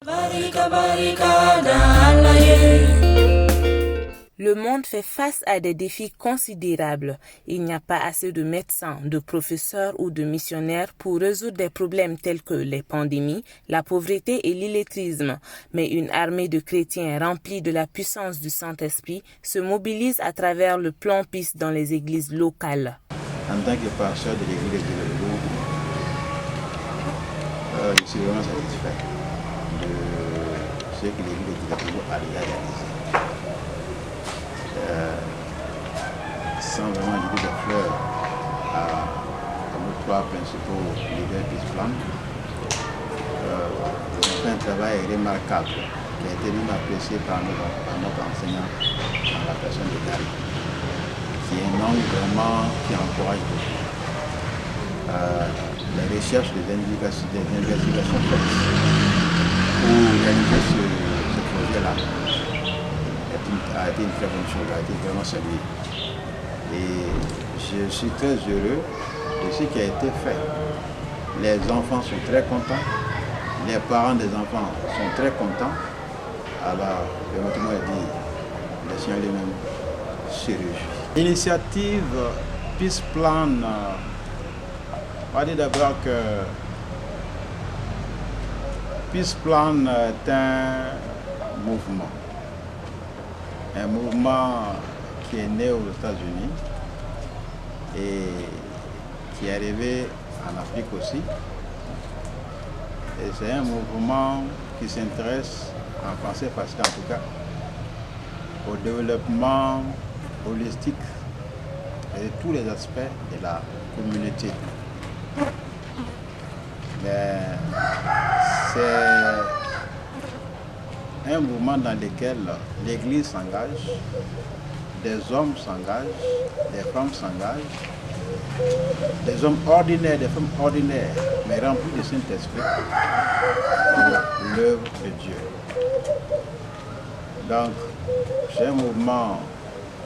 Le monde fait face à des défis considérables. Il n'y a pas assez de médecins, de professeurs ou de missionnaires pour résoudre des problèmes tels que les pandémies, la pauvreté et l'illettrisme. Mais une armée de chrétiens remplis de la puissance du Saint-Esprit se mobilise à travers le plan PIS dans les églises locales. En tant que pasteur de l'église de Djilebougou, je suis vraiment satisfait de ce que l'église de Djilebougou a déjà réalisé. Sans vraiment jeter des fleurs à nos trois principaux leaders d'Islam, ils ont fait un travail remarquable qui a été même apprécié par notre enseignant en la personne de Gary, qui est un homme vraiment qui encourage beaucoup. La recherche des investigations faites pour réaliser ce projet-là a été une très bonne chose, a été vraiment saluée. Et je suis très heureux de ce qui a été fait. Les enfants sont très contents, les parents des enfants sont très contents. Alors, permettez-moi de dire, le Seigneur lui-même se réjouit. L'initiative Peace Plan, on va dire d'abord que Peace Plan est un mouvement qui est né aux États-Unis et qui est arrivé en Afrique aussi. Et c'est un mouvement qui s'intéresse, en français facile en tout cas, au développement holistique et de tous les aspects de la communauté. Mais c'est un mouvement dans lequel l'Église s'engage, des hommes s'engagent, des femmes s'engagent, des hommes ordinaires, des femmes ordinaires, mais remplis de Saint-Esprit pour l'œuvre de Dieu. Donc, c'est un mouvement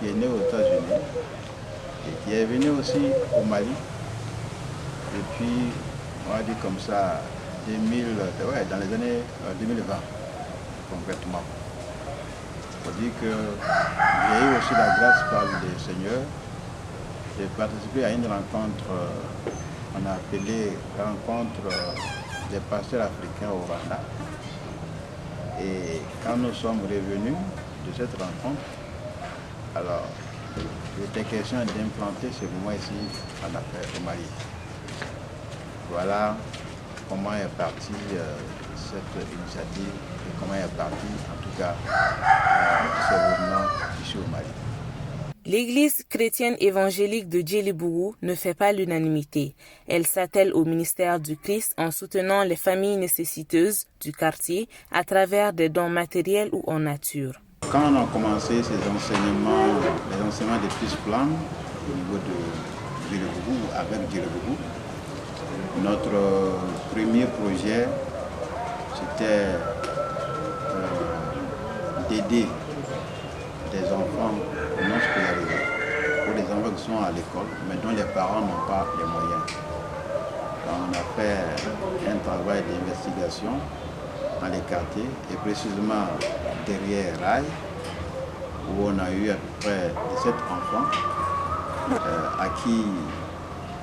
qui est né aux États-Unis et qui est venu aussi au Mali depuis, on va dire comme ça, dans les années 2020. Concrètement. Il faut dire que j'ai eu aussi la grâce par le Seigneur de participer à une rencontre, on a appelé rencontre des pasteurs africains au Rwanda. Et quand nous sommes revenus de cette rencontre, alors il était question d'implanter ce mouvement ici en Afrique, au Mali. Voilà comment est partie cette initiative et comment est parti en tout cas ce mouvement ici au Mali. L'Église chrétienne évangélique de Djilebougou ne fait pas l'unanimité. Elle s'attelle au ministère du Christ en soutenant les familles nécessiteuses du quartier à travers des dons matériels ou en nature. Quand on a commencé ces enseignements, les enseignements de Peace Plan au niveau de Djilebougou, avec Djilebougou, notre premier projet, c'était d'aider des enfants non scolarisés ou des enfants qui sont à l'école, mais dont les parents n'ont pas les moyens. Donc, on a fait un travail d'investigation dans les quartiers et précisément derrière Rail, où on a eu à peu près 17 enfants à qui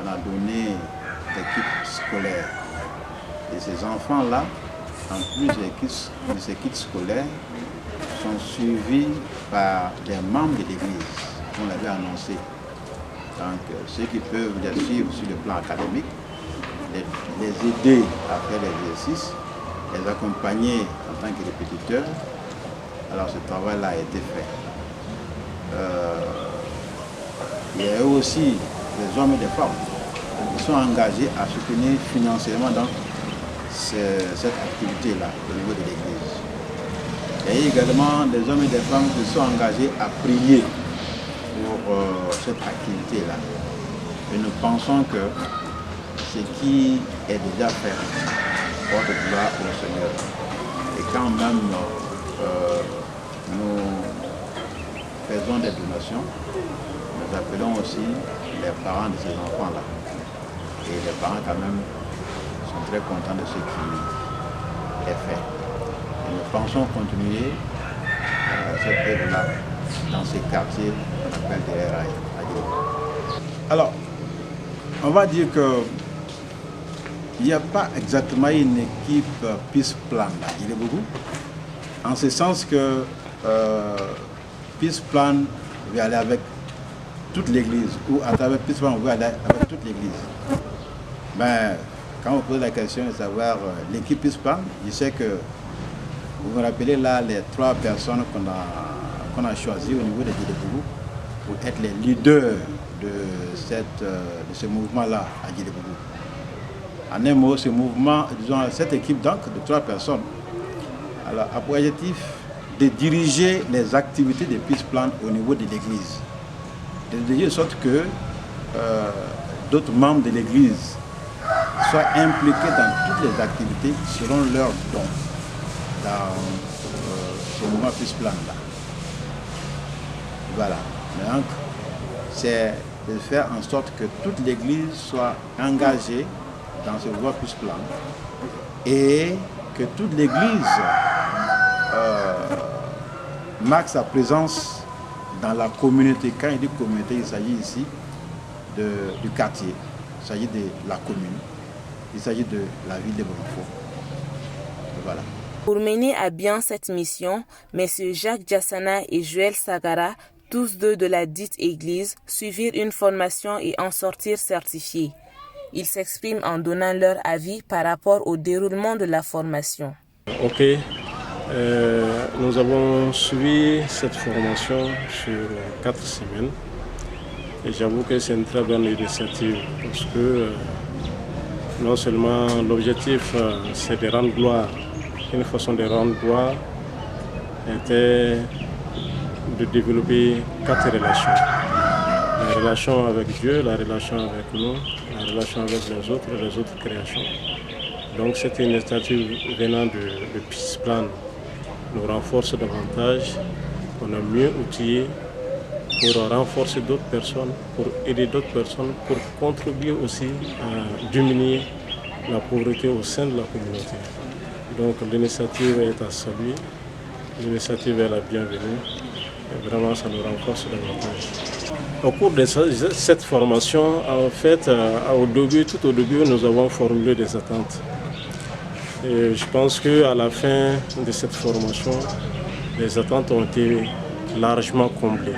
on a donné des kits scolaires. Et ces enfants-là, en plus de ces kits scolaires, sont suivis par des membres de l'Église, on l'avait annoncé. Donc ceux qui peuvent les suivre sur le plan académique, les aider à faire l'exercice, les accompagner en tant que répétiteurs. Alors ce travail-là a été fait. Il y a aussi des hommes et des femmes qui sont engagés à soutenir financièrement donc, cette activité-là au niveau de l'Église. Il y a également des hommes et des femmes qui sont engagés à prier pour cette activité-là. Et nous pensons que ce qui est déjà fait porte gloire au Seigneur. Et quand même nous faisons des donations, nous appelons aussi les parents de ces enfants-là. Et les parents quand même sont très contents de ce qui est fait. pensons continuer cette œuvre-là dans ces quartiers qu'on appelle des RAI. Alors, on va dire que il n'y a pas exactement une équipe Peace Plan là, il est beaucoup. En ce sens que Peace Plan veut aller avec toute l'église, ou à travers Peace Plan on veut aller avec toute l'église. Ben, quand on pose la question de savoir l'équipe Peace Plan, je sais que vous vous rappelez là les 3 personnes qu'on a choisies au niveau de Djilebougou pour être les leaders de ce mouvement-là à Djilebougou. En un mot, ce mouvement, disons, cette équipe donc de 3 personnes alors, a pour objectif de diriger les activités de Peace Plan au niveau de l'église. De diriger de sorte que d'autres membres de l'église soient impliqués dans toutes les activités selon leurs dons dans ce mouvement Peace Plan là. Voilà. Donc, c'est de faire en sorte que toute l'église soit engagée dans ce mouvement Peace Plan et que toute l'église marque sa présence dans la communauté. Quand il dit communauté, il s'agit ici du quartier, il s'agit de la commune, il s'agit de la ville de Bonfort. Voilà. Pour mener à bien cette mission, M. Jacques Diassana et Joël Sagara, tous deux de la dite église, suivirent une formation et en sortirent certifiés. Ils s'expriment en donnant leur avis par rapport au déroulement de la formation. Ok, nous avons suivi cette formation sur 4 semaines et j'avoue que c'est une très bonne initiative parce que non seulement l'objectif c'est de rendre gloire, une façon de rendre gloire était de développer 4 relations. La relation avec Dieu, la relation avec nous, la relation avec les autres créations. Donc cette initiative venant de Peace Plan nous renforce davantage, on est mieux outillé pour renforcer d'autres personnes, pour aider d'autres personnes, pour contribuer aussi à diminuer la pauvreté au sein de la communauté. Donc l'initiative est à saluer, l'initiative est la bienvenue et vraiment ça nous renforce davantage. Au cours de cette formation, en fait, tout au début, nous avons formulé des attentes. Et je pense qu'à la fin de cette formation, les attentes ont été largement comblées.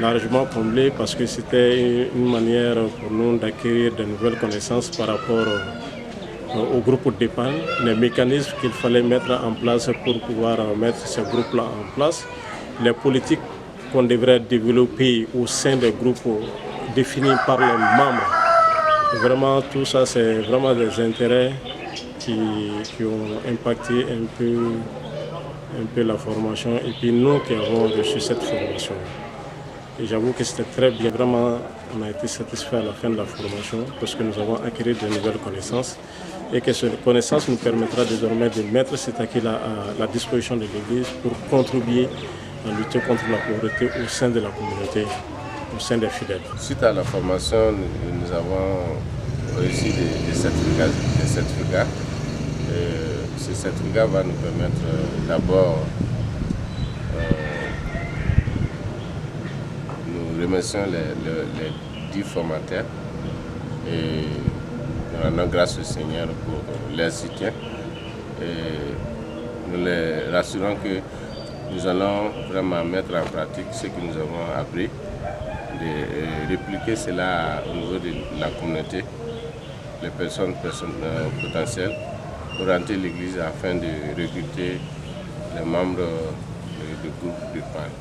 Largement comblées parce que c'était une manière pour nous d'acquérir de nouvelles connaissances par rapport au groupe d'épargne, les mécanismes qu'il fallait mettre en place pour pouvoir mettre ces groupes-là en place, les politiques qu'on devrait développer au sein des groupes définis par les membres. Et vraiment, tout ça, c'est vraiment des intérêts qui ont impacté un peu la formation et puis nous qui avons reçu cette formation. Et j'avoue que c'était très bien. Vraiment, on a été satisfait à la fin de la formation parce que nous avons acquis de nouvelles connaissances et que cette connaissance nous permettra désormais de mettre cet acquis-là à la disposition de l'Église pour contribuer à lutter contre la pauvreté au sein de la communauté, au sein des fidèles. Suite à la formation, nous avons reçu des certificats. Ce certificat va nous permettre d'abord, nous remercions les 10 formateurs et nous rendons grâce au Seigneur pour leur soutien. Et nous les rassurons que nous allons vraiment mettre en pratique ce que nous avons appris, de répliquer cela au niveau de la communauté, les personnes potentielles, orienter l'Église afin de recruter les membres du groupe d'épargne.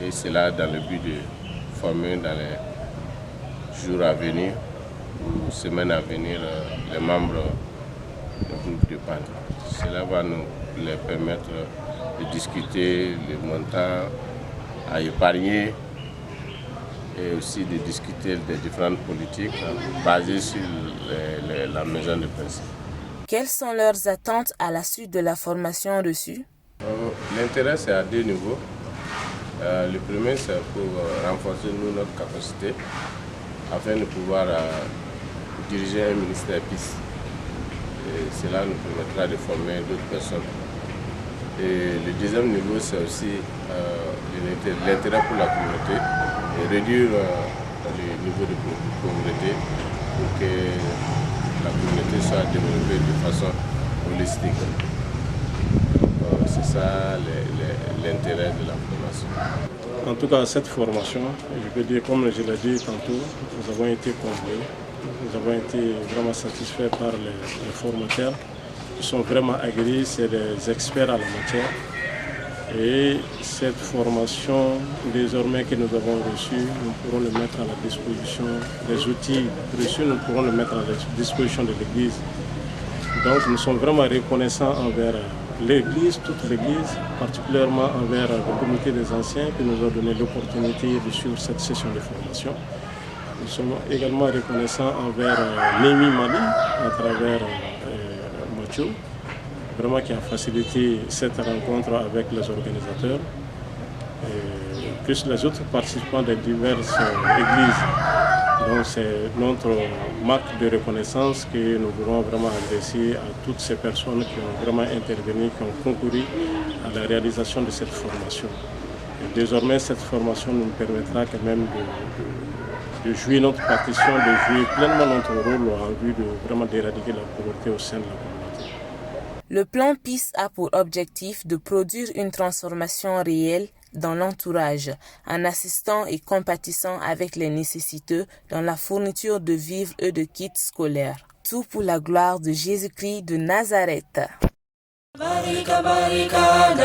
Et cela dans le but de former dans les jours à venir ou semaines à venir les membres du groupe d'épargne. Cela va nous les permettre de discuter les montants à épargner et aussi de discuter des différentes politiques basées sur la maison de principe. Quelles sont leurs attentes à la suite de la formation reçue? L'intérêt, c'est à 2 niveaux. Le premier, c'est pour renforcer notre capacité afin de pouvoir diriger un ministère PIS. Et cela nous permettra de former d'autres personnes Et le deuxième niveau, c'est aussi l'intérêt pour la communauté et réduire le niveau de pauvreté pour que la communauté soit développée de façon holistique. C'est ça l'intérêt de la formation. En tout cas, cette formation, je peux dire, comme je l'ai dit tantôt, nous avons été comblés, nous avons été vraiment satisfaits par les formateurs. Ils sont vraiment aguerris, c'est des experts à la matière. Et cette formation, désormais que nous avons reçue, nous pourrons le mettre à la disposition des outils reçus, nous pourrons le mettre à la disposition de l'Église. Donc nous sommes vraiment reconnaissants envers l'Église, toute l'Église, particulièrement envers le comité des anciens qui nous a donné l'opportunité de suivre cette session de formation. Nous sommes également reconnaissants envers Némi Mali, à travers Mathieu, vraiment qui a facilité cette rencontre avec les organisateurs, et plus les autres participants des diverses églises. Donc c'est notre marque de reconnaissance que nous voulons vraiment adresser à toutes ces personnes qui ont vraiment intervenu, qui ont concouru à la réalisation de cette formation. Et désormais, cette formation nous permettra quand même de jouer notre partition, de jouer pleinement notre rôle en vue de vraiment d'éradiquer la pauvreté au sein de la communauté. Le plan PIS a pour objectif de produire une transformation réelle dans l'entourage, en assistant et compatissant avec les nécessiteux dans la fourniture de vivres et de kits scolaires. Tout pour la gloire de Jésus-Christ de Nazareth. Barika, barika,